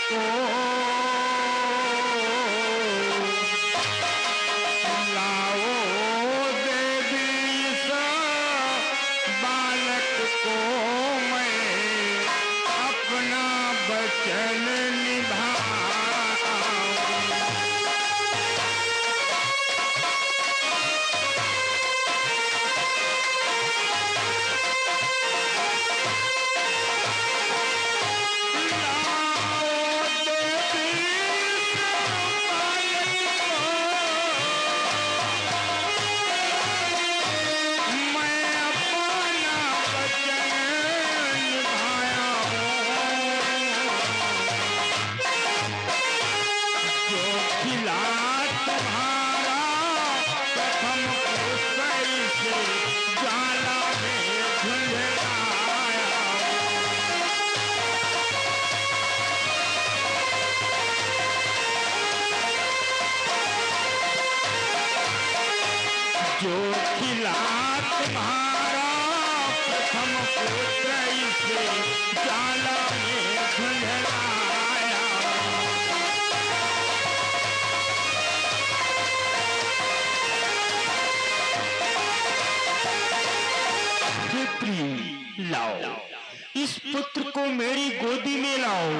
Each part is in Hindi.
को लाओ देवी इस बालक को मैं अपना वचन निभाऊं। जो खिला तुम्हारा प्रथम पुत्र इसे जाला में झुंझलाया। पुत्री लाओ, इस पुत्र को मेरी गोदी में लाओ।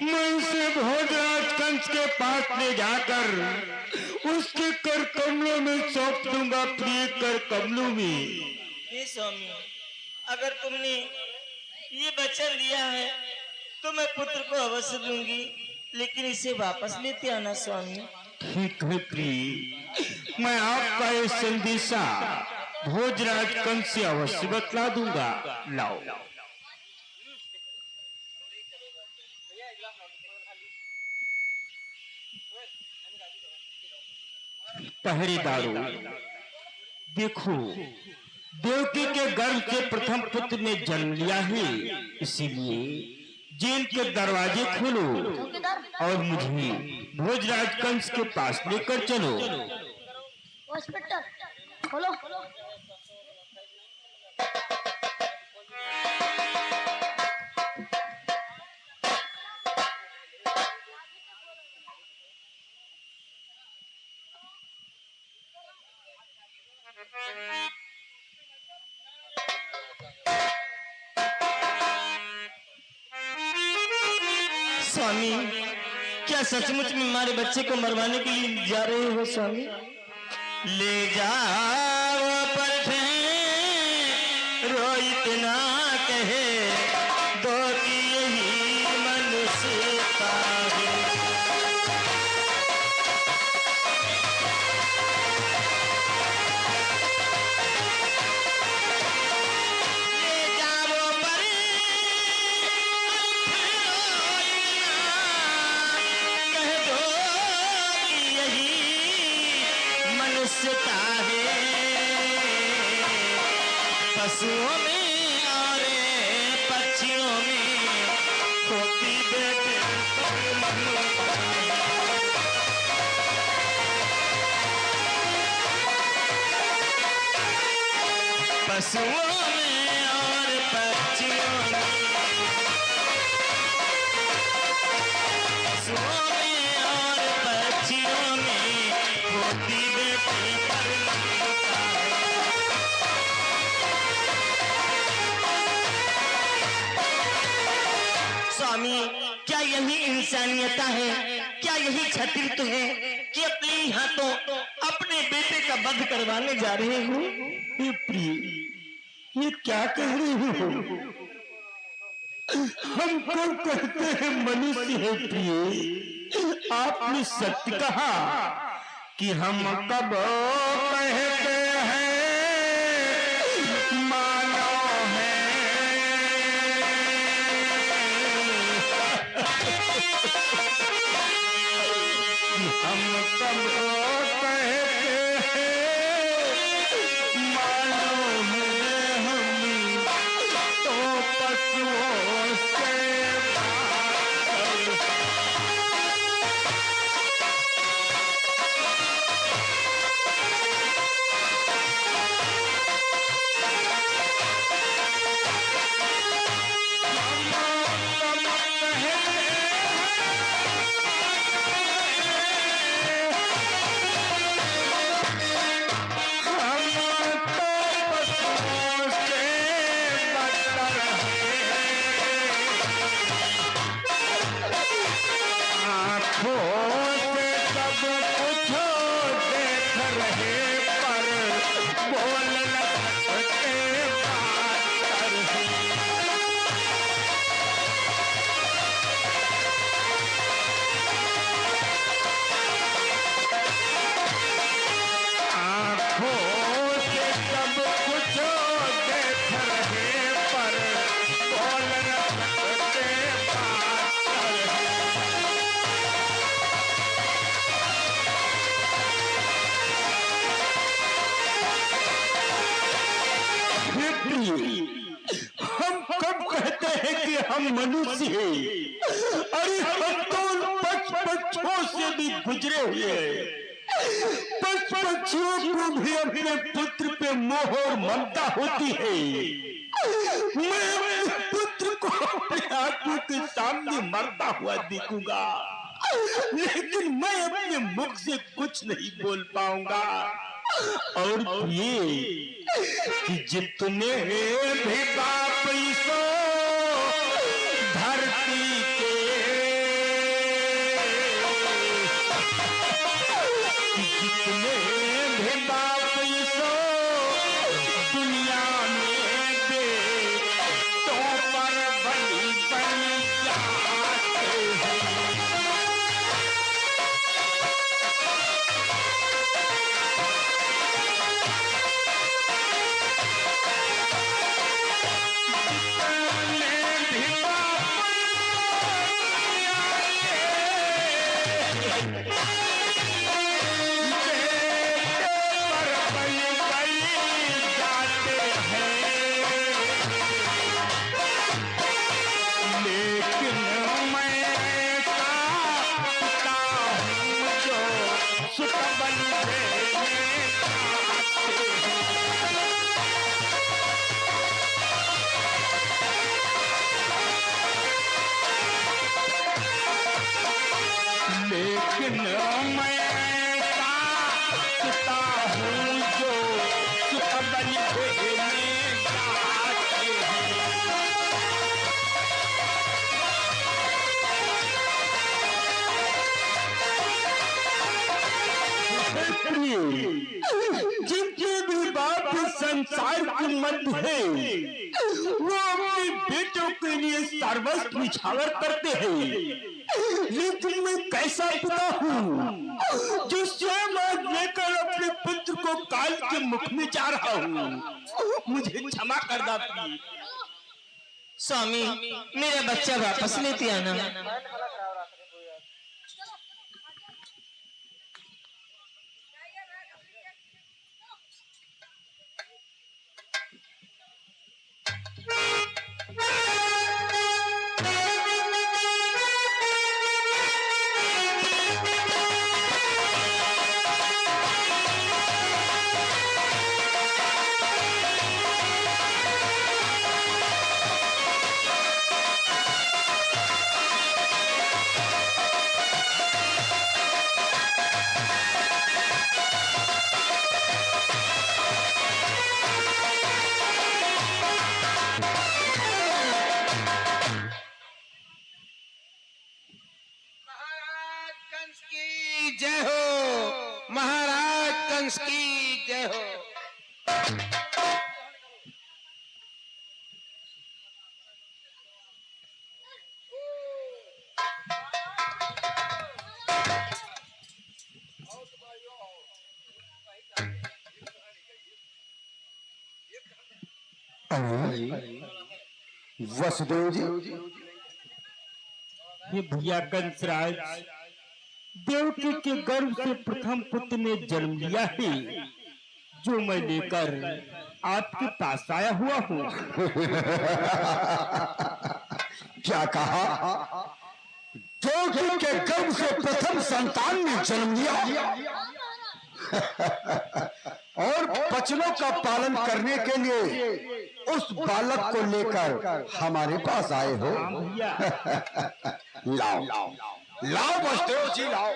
मैं इसे भोजराज कंस के पास ले जाकर उसके कर कमलों में सौंप दूंगा, प्रिय कर कमलों में। हे स्वामी, अगर तुमने ये वचन दिया है तो मैं पुत्र को अवश्य दूंगी, लेकिन इसे वापस लेते आना स्वामी। ठीक है प्रिय, मैं आपका ये संदेशा भोजराज कंस से अवश्य बतला दूंगा। लाओ। पहरेदारों, देखो, देवकी के गर्भ से प्रथम पुत्र ने जन्म लिया है, इसीलिए जेल के दरवाजे खोलो और मुझे भोजराज कंस के पास लेकर चलो। इंस्पेक्टर खोलो। स्वामी, क्या सचमुच में हमारे बच्चे को मरवाने के लिए जा रहे हो स्वामी? ले जाओ पर रोहित ना कहे दो की यही मनुष्यता है। पशुओं में और पक्षियों में होती बेटे पशुओं में और पक्षियों में पशुओं में और पक्षियों में होती बेटे स्वामी, क्या यही इंसानियत है? क्या यही क्षत्रिय है कि अपने हाथों अपने बेटे का वध करवाने जा रहे हो? ये प्रिय, ये क्या कह रहे हो? हम तो कहते हैं मनुष्य है प्रिय। आपने सत्य कहा कि हम कब कहते हैं हम कब कहते हैं मालूम है हम तो पशुओं से प्रिय, हम कब कहते हैं कि हम मनुष्य हैं? अरे हम तो पक्षियों से भी गुजरे हुए हैं। पक्षियों को भी अपने पुत्र पे मोह और ममता होती है। मैं अपने पुत्र को अपने आंखों के सामने मरता हुआ देखूंगा, लेकिन मैं अपने मुख से कुछ नहीं बोल पाऊंगा। और ये कि जितने भी बाप ईसो धरती के, जितने भी बाप ईसो दुनिया में बेटों पर बलि बन जाते हैं। लेकिन मैं पिता हूँ जो सुत बलि देने जाते हैं। जिनके भी बाप संसार के मध्य है, वो अपने बेटों के लिए सर्वस्व निछावर करते हैं। लेकिन मैं कैसा पिता हूँ जो स्वयं आज लेकर अपने पुत्र को काल के मुख में जा रहा हूँ। मुझे क्षमा कर दो प्रिय। स्वामी, मेरा बच्चा वापस लेते आना। जय हो महाराज कंस की जय हो। वसुदेव जी, ये भैया कंसराज देवकी के गर्भ से प्रथम पुत्र ने जन्म लिया है, जो मैं लेकर आपके पास आया हुआ हूँ। क्या कहा? देवकी के गर्भ से प्रथम संतान ने जन्म लिया और बच्चों का पालन करने के लिए उस बालक को लेकर हमारे पास आए हो। लाओ लाओ वसुदेव जी, लाओ।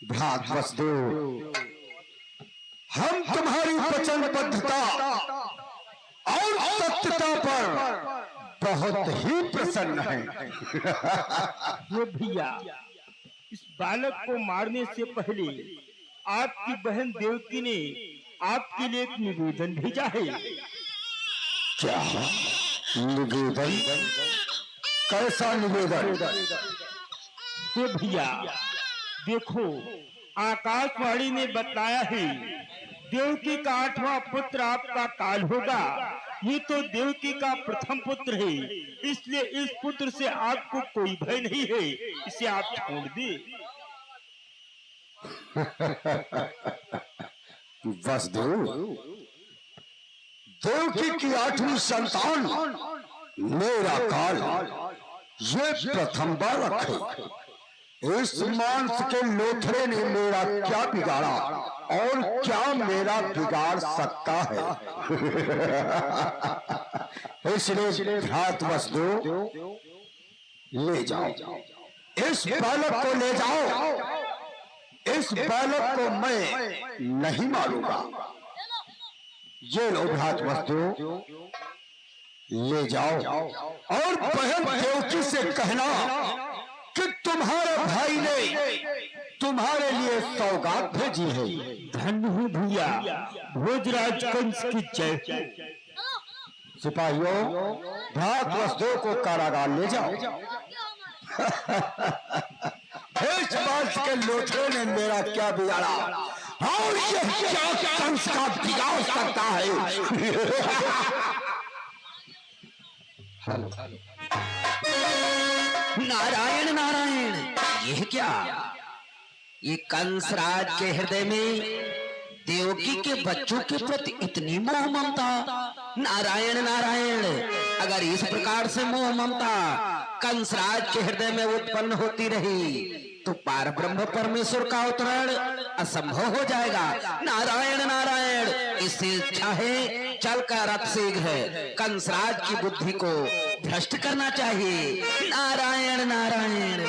भ्रात वसुदेव, हम तुम्हारी वचनबद्धता और सत्यता पर बहुत ही प्रसन्न हैं। ये भैया, इस बालक को मारने से पहले आपकी बहन देवकी ने आपके लिए एक निवेदन भेजा है। क्या निवेदन? कैसा निवेदन? ये भैया देखो, आकाशवाणी ने बताया है देवकी का 8वां पुत्र आपका काल होगा, ये तो देवकी का प्रथम पुत्र है, इसलिए इस पुत्र से आपको कोई भय नहीं है, इसे आप छोड़ दे। वसुदेव, देवकी की 8वीं संतान मेरा काल ये प्रथम बालक है। इस मांस के लोथड़े ने मेरा क्या बिगाड़ा और क्या मेरा बिगाड़ सकता है? इसलिए भ्रात वसुदेव, ले जाओ इस बालक को, ले जाओ। इस बालक को मैं नहीं मारूंगा। ये लो भ्रात वसुदेव, ले जाओ और बहन देवकी से कहना कि तुम्हारे भाई ने तुम्हारे लिए सौगात भेजी है। धन्य हो भैया, भोजराज कंस की जय। सिपाहियों, भ्रात वसुदेव को कारागार ले जाओ। इस बात के लोथड़े ने मेरा क्या बिगाड़ा और ये क्या कंस का बिगाड़ सकता है? नारायण नारायण, यह क्या? ये कंसराज के हृदय में देवकी के बच्चों के प्रति इतनी मोह ममता। नारायण नारायण, अगर इस प्रकार से मोह ममता कंसराज के हृदय में उत्पन्न होती रही तो पार ब्रह्म परमेश्वर का अवतरण असंभव हो जाएगा। नारायण नारायण, इससे इच्छा है चलकर रथ शीघ्र कंसराज की बुद्धि को भ्रष्ट करना चाहिए। नारायण नारायण।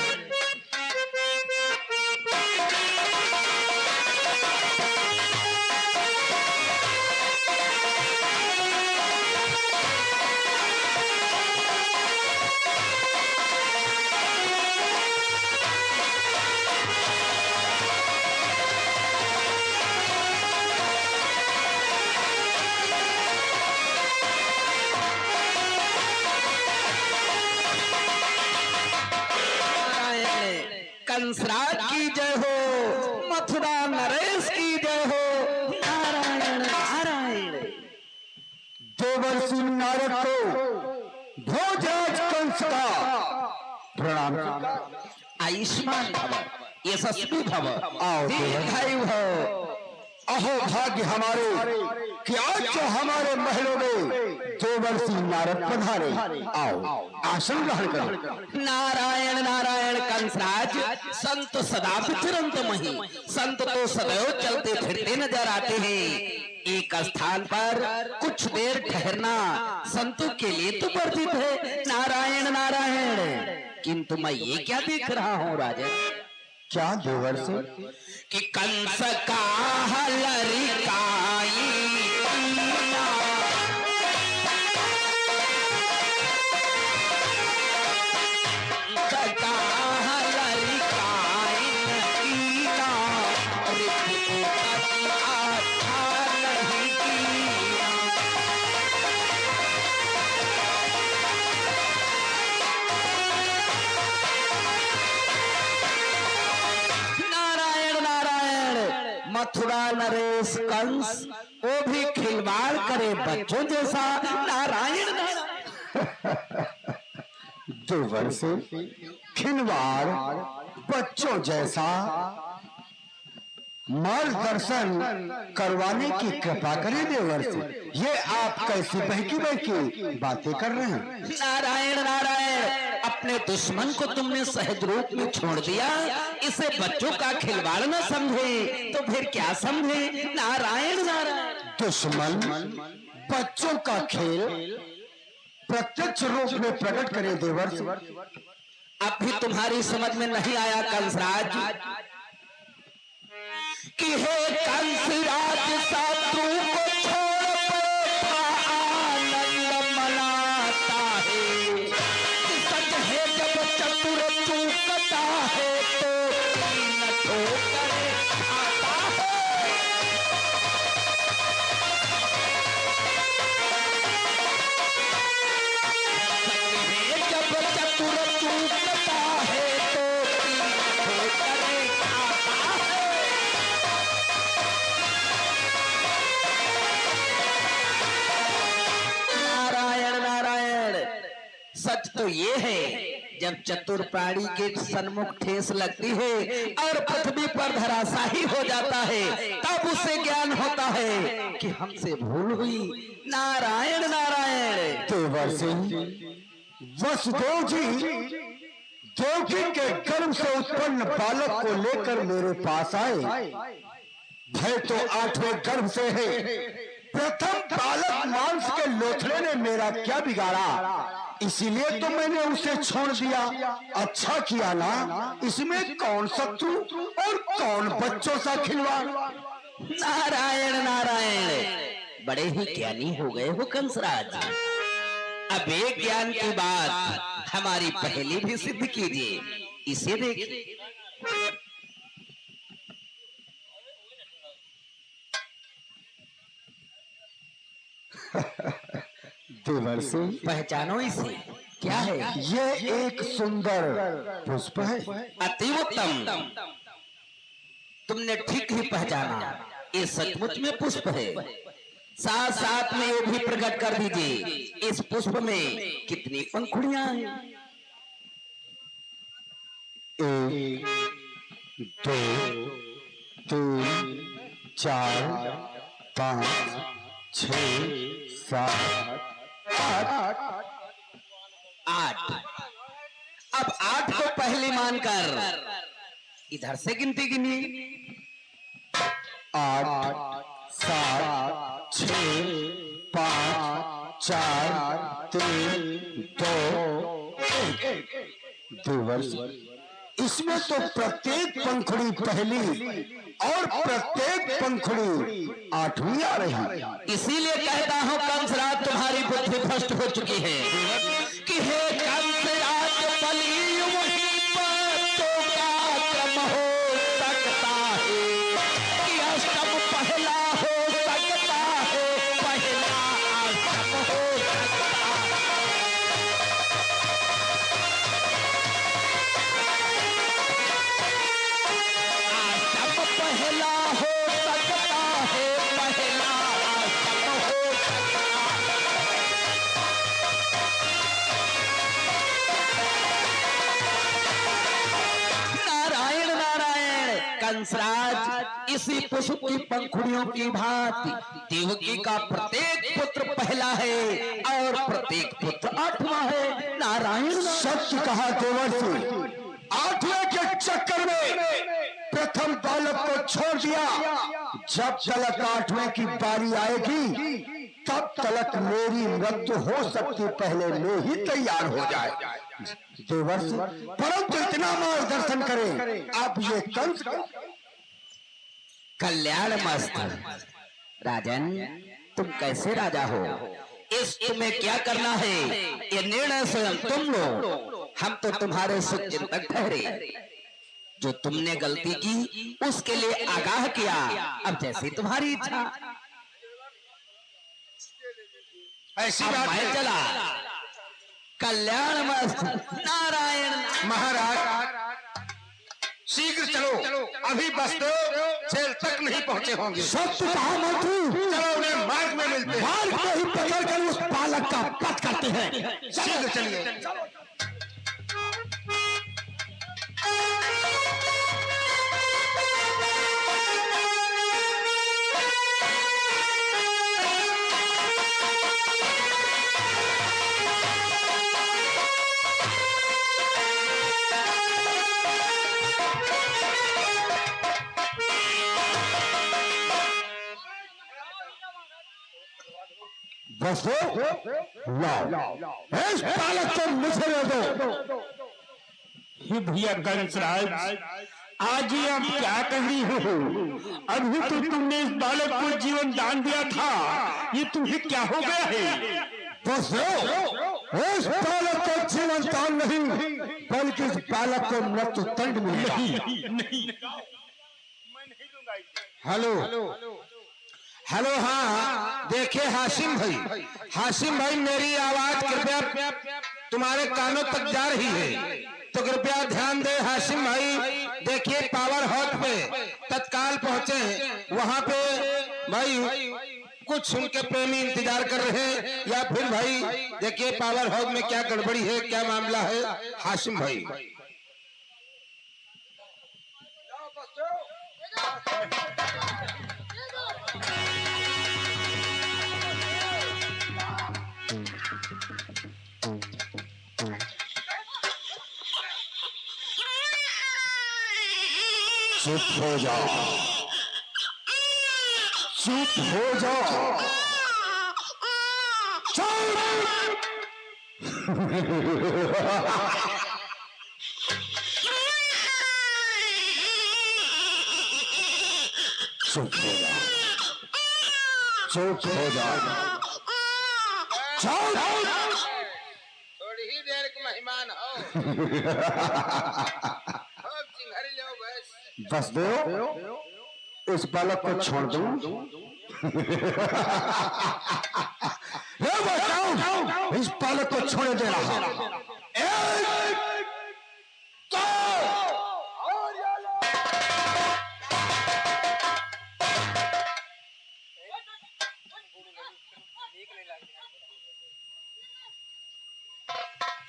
कंसराज की जय हो, मथुरा नरेश की जय हो। नारायण नारायण। देवर्षि नारद को भोजराज कंस का प्रणाम। आयुष्मान भव, यशस्वी भव, आओ दीर्घायु भव। अहो भाग्य हमारे कि आज जो हमारे महलों में देवर्षि नारद पधारे। आओ आसन ग्रहण करो। नारायण नारायण। कंसराज, संत सदा विचरंत मही, संत तो सदैव चलते फिरते नजर आते हैं। एक स्थान पर कुछ देर ठहरना संतों के लिए तो वर्जित है। नारायण नारायण। किंतु मैं ये क्या देख रहा हूँ राजन? क्या देवर्षि? कि कंस का लरिकाई मथुरा नरेश कंस, वो भी खिलवाड़ करे बच्चों जैसा। नारायण नारायण। देवर्षि, खिलवाड़ बच्चों जैसा मार्गदर्शन करवाने की कृपा करें देवर्षि। ये आप कैसी बहकी बहकी बातें कर रहे हैं? नारायण नारायण। अपने दुश्मन को तुमने सहज रूप में छोड़ दिया, इसे बच्चों का खिलवाड़ न समझे तो फिर क्या समझे? नारायण नारायण। दुश्मन बच्चों का खेल प्रत्यक्ष रूप में प्रकट करे देवर्षि। अब भी तुम्हारी समझ में नहीं आया कंसराज कि हे कंसराज, शत्रु को छोड़ बैठा आनंद मनाता है। सच है जब चतुर चूकता है तो तीन ठोकर खाता है। सच है जब चतुर चूकता है तो तीन ठोकर खाता है। है जब चतुर प्राणी के सन्मुख ठेस लगती है और पृथ्वी पर धराशाही हो जाता है, तब उसे ज्ञान होता है कि हमसे भूल हुई। नारायण नारायण। देवर्षि वसुदेव जी देवकी के गर्भ से उत्पन्न बालक को लेकर मेरे पास आए। भय तो 8वें गर्भ से है। प्रथम बालक मांस के लोथड़े ने मेरा क्या बिगाड़ा, इसीलिए तो मैंने उसे छोड़ दिया। अच्छा किया ना, इसमें कौन शत्रु और कौन बच्चों सा खिलवाड़। नारायण नारायण। बड़े ही ज्ञानी हो गए हो कंसराज। अब एक ज्ञान की बात हमारी पहेली भी सिद्ध कीजिए। इसे देखिए। देवर्षि पहचानो इसे, क्या है? ये एक सुंदर पुष्प है। अति उत्तम, तुमने ठीक ही पहचाना। ये सचमुच में पुष्प है। साथ साथ में ये भी प्रकट कर दीजिए, इस पुष्प में कितनी पंखुड़ियां हैं? 1 2 3 4 5 6 7 8। 8। अब 8 को पहली मानकर इधर से गिनती गिनिए। 8 7 6 5 4 3 2 1। देवर्षि इसमें तो प्रत्येक पंखुड़ी पहली और प्रत्येक पंखुड़ी 8वीं आ रही। इसीलिए कहता हूँ कंसराज तुम्हारी बुद्धि भ्रष्ट हो चुकी है कि हे कंसराज बलि वहीं पर तो का क्रम हो सकता है कि अष्टम पहला हो सकता है, पहला अष्टम हो सकता है। अष्टम पहला हो सकता है, पहला अष्टम हो सकता है। नारायण नारायण। कंसराज इसी पुष्प की पंखुड़ियों की भांति देवकी का प्रत्येक पुत्र पहला है और प्रत्येक पुत्र 8वां है। नारायण सत्य कहा देवर्षि। 8वें के चक्कर में प्रथम बालक को छोड़ दिया। जब तलक 8वें की बारी आएगी तब तलक मेरी मृत्यु हो सकती, पहले मैं ही तैयार हो जाए। देवर्षि परंतु इतना मार्गदर्शन करें। अब ये कंस कल्याण मस्त। राजन तुम कैसे राजा हो, इस तुम्हें क्या करना है ये निर्णय स्वयं तुम लो। हम तो तुम्हारे सुचिंतक ठहरे। जो तुमने गलती की उसके लिए आगाह किया। अब जैसी तुम्हारी इच्छा। ऐसी अब बात मैं है। चला। कल्याण मस्त। नारायण। महाराज शीघ्र चलो, अभी बसदेव जेल तक नहीं पहुंचे होंगे। सत्य कहा मंत्री। चलो उन्हें मार्ग में मिलते हैं। मार्ग में ही पकड़ कर उस बालक का वध करते हैं। शीघ्र चलिए। बस लाओ इस बालक को मुझे दे दो। हे भैया कंसराज, आज ये आप क्या कह रही हो? अभी तो तुमने इस बालक को जीवन दान दिया था, ये तुम्हें क्या हो गया है? बस इस बालक को जीवन दान नहीं बल्कि इस बालक को मृत्यु दंड मिलेगा। नहीं। Hello hello. हाँ देखिए हाशिम भाई मेरी आवाज कृपया तुम्हारे कानों तक जा रही है तो कृपया ध्यान दे। हाशिम भाई देखिए पावर हाउस पे तत्काल पहुंचे। वहां पे भाई कुछ सुन के प्रेमी इंतजार कर रहे हैं या फिर भाई देखिए पावर हाउस में क्या गड़बड़ी है, क्या मामला है। हाशिम भाई चुप हो जाओ, चुप हो जाओ, चुप हो जाओ, चुप हो जाओ, थोड़ी ही देर के मेहमान हो। चिंगारी लो बस। बस दो, इस बालक को छोड़ दूं। इस बालक को छोड़ दे रहा।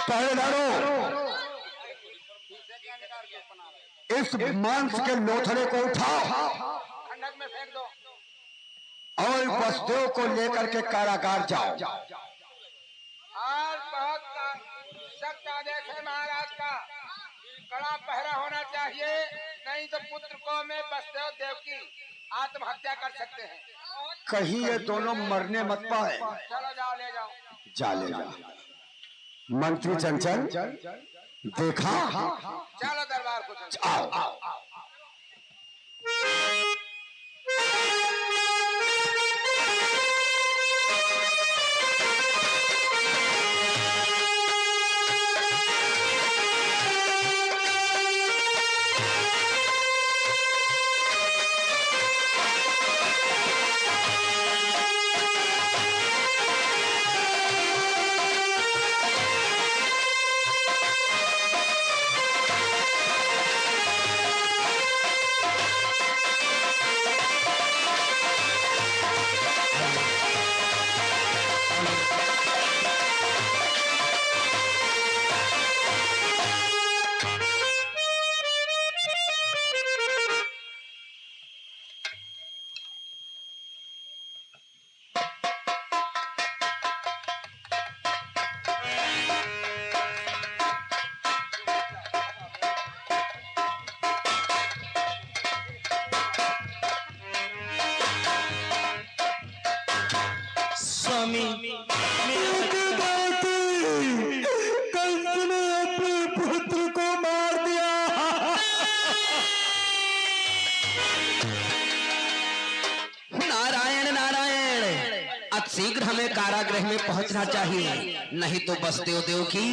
पहरेदारों, इस मांस के लोथड़े को उठाओ ठंडक में फेंक दो और बसदेव को लेकर के कारागार जाओ। आज बहुत सख्त आदेश है महाराज का, कड़ा पहरा होना चाहिए, नहीं तो पुत्र को में बसदेव देव की आत्महत्या कर सकते हैं। कहीं ये दोनों मरने मत पाए। चलो जाओ, ले जाओ। जा ले जा। मंत्री चंचल देखा, चलो दरबार को चलो। आओ। स्वामी कंस ने अपने पुत्र को मार दिया। नारायण नारायण, अब शीघ्र हमें कारागृह में पहुंचना चाहिए, नहीं तो बसदेव देव की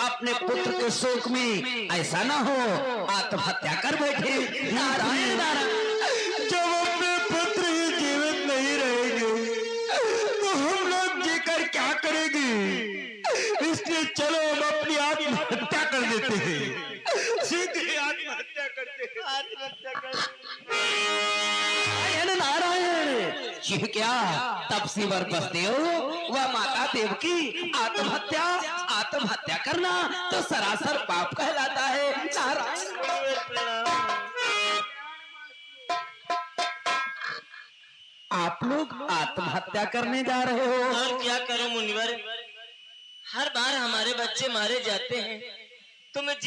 अपने पुत्र के शोक में ऐसा ना हो आत्महत्या कर बैठे। नारायण नारायण। जब अपने पुत्र ही जीवित नहीं रहेंगे तो हम लोग जीकर क्या करेंगे? इसलिए चलो हम अपनी आत्महत्या कर देते हैं, सीधे आत्महत्या करते हैं। आत्महत्या कर नारायण नारायण, यह क्या तपसीवर बसदेव व माता देव की आत्महत्या करना तो सरासर पाप कहलाता है। नारायण आप लोग आत्महत्या करने जा रहे हो? और क्या करूं मुनिवर, हर बार हमारे बच्चे मारे जाते हैं तो मैं